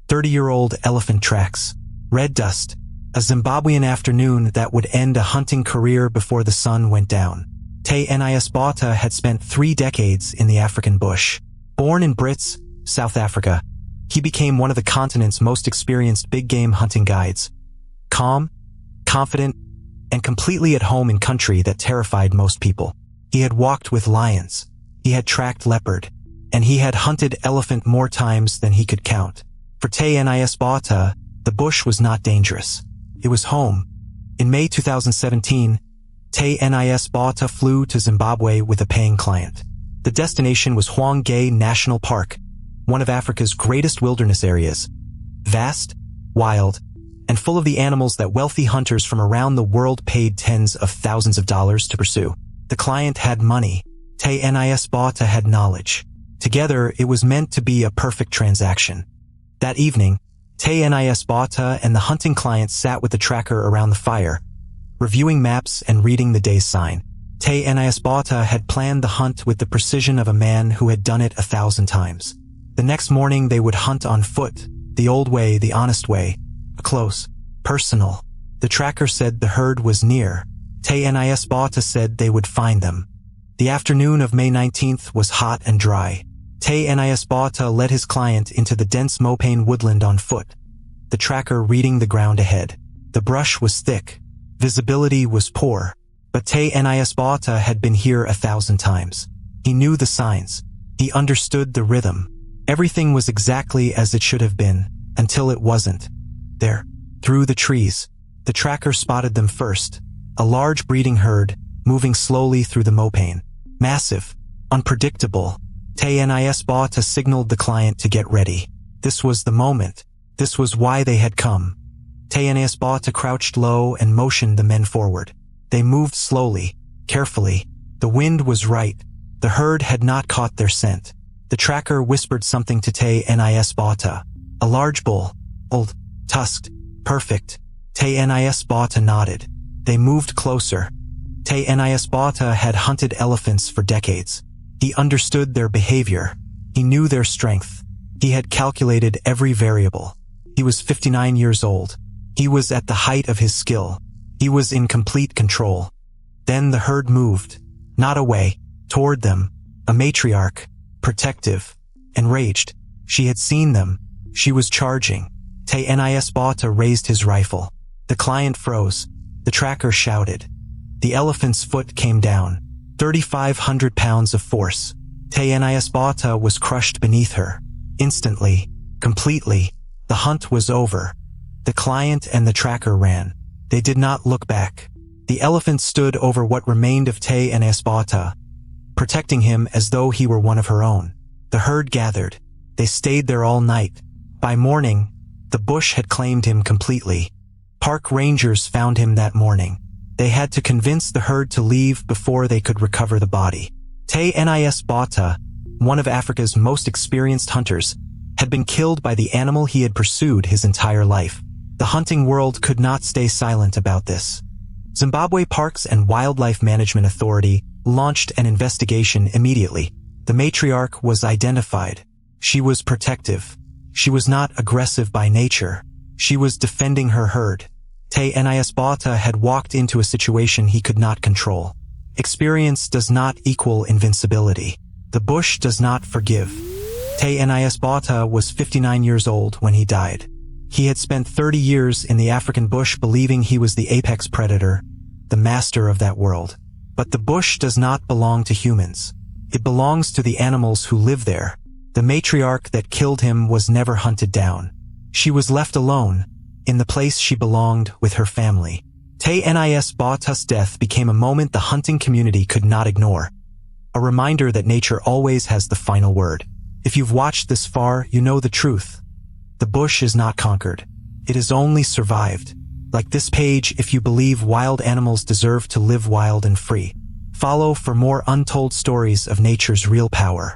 30-year-old elephant tracks. Red dust. A Zimbabwean afternoon that would end a hunting career before the sun went down. Theunis Botha had spent 3 decades in the African bush. Born in Brits, South Africa, he became one of the continent's most experienced big-game hunting guides. Calm, confident, and completely at home in country that terrified most people. He had walked with lions, he had tracked leopard, and he had hunted elephant more times than he could count. For Theunis Botha, the bush was not dangerous. It was home. In May 2017, Theunis Botha flew to Zimbabwe with a paying client. The destination was Hwange National Park, one of Africa's greatest wilderness areas. Vast, wild, and full of the animals that wealthy hunters from around the world paid tens of thousands of dollars to pursue. The client had money. Theunis Botha had knowledge. Together, it was meant to be a perfect transaction. That evening, Theunis Botha and the hunting client sat with the tracker around the fire, reviewing maps and reading the day's sign. Theunis Botha had planned the hunt with the precision of a man who had done it 1,000 times. The next morning they would hunt on foot, the old way, the honest way, close, personal. The tracker said the herd was near. Theunis Botha said they would find them. The afternoon of May 19th was hot and dry. Theunis Botha led his client into the dense mopane woodland on foot, the tracker reading the ground ahead. The brush was thick. Visibility was poor. But Theunis Botha had been here 1,000 times. He knew the signs. He understood the rhythm. Everything was exactly as it should have been, until it wasn't. There, through the trees, the tracker spotted them first. A large breeding herd, moving slowly through the mopane. Massive, unpredictable. Theunis Botha signaled the client to get ready. This was the moment. This was why they had come. Theunis Botha crouched low and motioned the men forward. They moved slowly, carefully. The wind was right. The herd had not caught their scent. The tracker whispered something to Theunis Botha. A large bull, old, tusked, perfect. Theunis Botha nodded. They moved closer. Theunis Botha had hunted elephants for decades. He understood their behavior. He knew their strength. He had calculated every variable. He was 59 years old. He was at the height of his skill. He was in complete control. Then the herd moved, not away, toward them, a matriarch, protective, enraged. She had seen them. She was charging. Theunis Botha raised his rifle. The client froze. The tracker shouted. The elephant's foot came down. 3,500 pounds of force. Theunis Botha was crushed beneath her. Instantly, completely, the hunt was over. The client and the tracker ran. They did not look back. The elephant stood over what remained of Theunis Botha, protecting him as though he were one of her own. The herd gathered. They stayed there all night. By morning, the bush had claimed him completely. Park rangers found him that morning. They had to convince the herd to leave before they could recover the body. Theunis Botha, one of Africa's most experienced hunters, had been killed by the animal he had pursued his entire life. The hunting world could not stay silent about this. Zimbabwe Parks and Wildlife Management Authority launched an investigation immediately. The matriarch was identified. She was protective. She was not aggressive by nature. She was defending her herd. Theunis Botha had walked into a situation he could not control. Experience does not equal invincibility. The bush does not forgive. Theunis Botha was 59 years old when he died. He had spent 30 years in the African bush believing he was the apex predator, the master of that world. But the bush does not belong to humans. It belongs to the animals who live there. The matriarch that killed him was never hunted down. She was left alone, in the place she belonged with her family. Theunis Botha's death became a moment the hunting community could not ignore. A reminder that nature always has the final word. If you've watched this far, you know the truth. The bush is not conquered. It has only survived. Like this page, if you believe wild animals deserve to live wild and free. Follow for more untold stories of nature's real power.